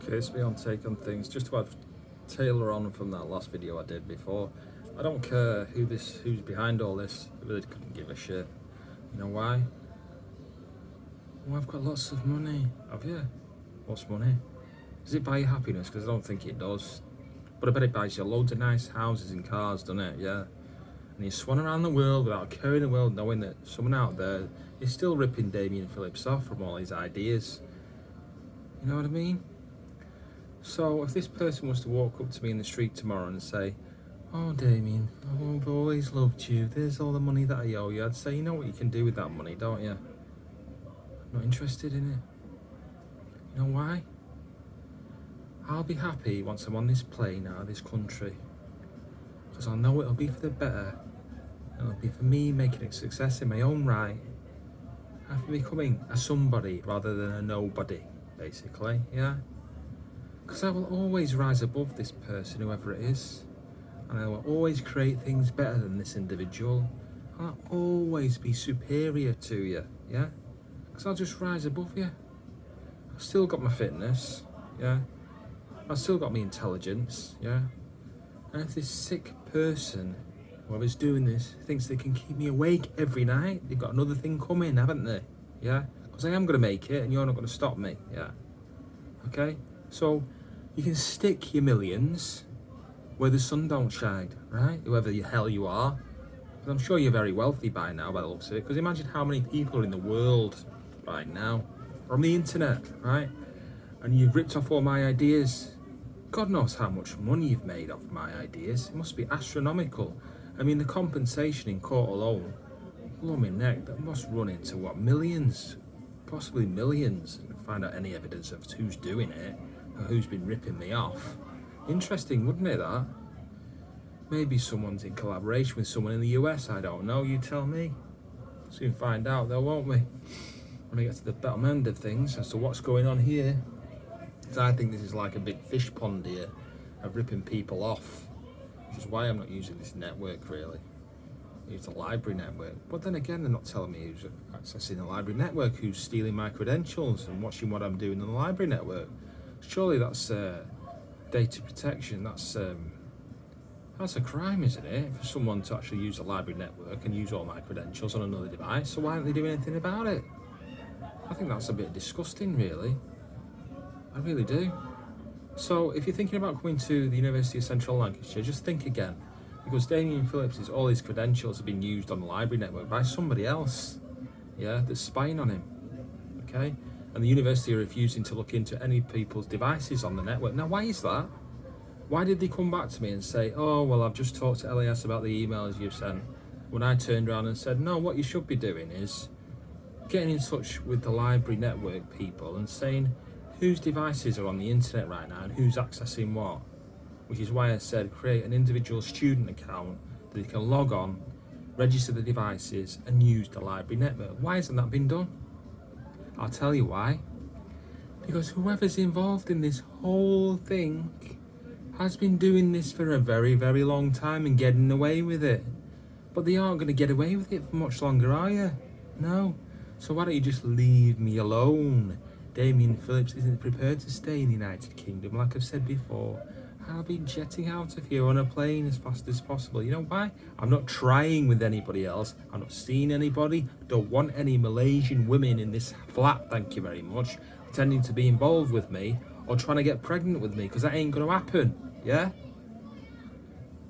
Okay, it's my own take on things. Just to have Taylor on from that last video I did before. I don't care who's behind all this. I really couldn't give a shit. You know why? Well, I've got lots of money. Have you? What's money? Does it buy you happiness? Because I don't think it does. But I bet it buys you loads of nice houses and cars, doesn't it? Yeah. And you swan around the world without caring the world, knowing that someone out there is still ripping Damien Phillips off from all his ideas. You know what I mean? So if this person was to walk up to me in the street tomorrow and say, "Oh, Damien, I've always loved you. There's all the money that I owe you," I'd say, "You know what you can do with that money, don't you?" I'm not interested in it. You know why? I'll be happy once I'm on this plane out of this country, because I know it'll be for the better. It'll be for me making a success in my own right, and for becoming a somebody rather than a nobody, basically, yeah? Because I will always rise above this person, whoever it is, and I will always create things better than this individual. I'll always be superior to you, yeah? Because I'll just rise above you. I've still got my fitness, yeah? I've still got my intelligence, yeah? And if this sick person, whoever's doing this, thinks they can keep me awake every night, they've got another thing coming, haven't they? Yeah? Because I am going to make it, and you're not going to stop me, yeah? Okay? So, you can stick your millions where the sun don't shine, right? Whoever the hell you are. Because I'm sure you're very wealthy by now, by the looks of it. Because imagine how many people are in the world right now, on the internet, right? And you've ripped off all my ideas. God knows how much money you've made off my ideas. It must be astronomical. I mean, the compensation in court alone, blow my neck, that must run into what, millions? Possibly millions. And find out any evidence of who's doing it, or who's been ripping me off. Interesting, wouldn't it, that? Maybe someone's in collaboration with someone in the US, I don't know, you tell me. Soon find out though, won't we? When we get to the bottom end of things as to what's going on here. Because I think this is like a big fish pond here of ripping people off, which is why I'm not using this network really. I use the library network. But then again, they're not telling me who's accessing the library network, who's stealing my credentials and watching what I'm doing on the library network. Surely that's data protection. That's a crime, isn't it, for someone to actually use the library network and use all my credentials on another device? So why aren't they doing anything about it? I think that's a bit disgusting, really. I really do. So if you're thinking about coming to the University of Central Lancashire, just think again. Because Damien Phillips, all his credentials have been used on the library network by somebody else, yeah, that's spying on him, okay? And the university are refusing to look into any people's devices on the network. Now, why is that? Why did they come back to me and say, "Oh, well, I've just talked to LAS about the emails you've sent," when I turned around and said, "No, what you should be doing is getting in touch with the library network people and saying whose devices are on the internet right now and who's accessing what," which is why I said create an individual student account that you can log on, register the devices and use the library network. Why hasn't that been done? I'll tell you why. Because whoever's involved in this whole thing has been doing this for a very, very long time and getting away with it. But they aren't going to get away with it for much longer, are you? No. So why don't you just leave me alone? Damien Phillips isn't prepared to stay in the United Kingdom, like I've said before. I'll be jetting out of here on a plane as fast as possible. You know why? I'm not trying with anybody else. I'm not seeing anybody. Don't want any Malaysian women in this flat, thank you very much, pretending to be involved with me or trying to get pregnant with me, because that ain't going to happen, yeah?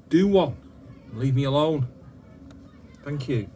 Do one. Leave me alone. Thank you.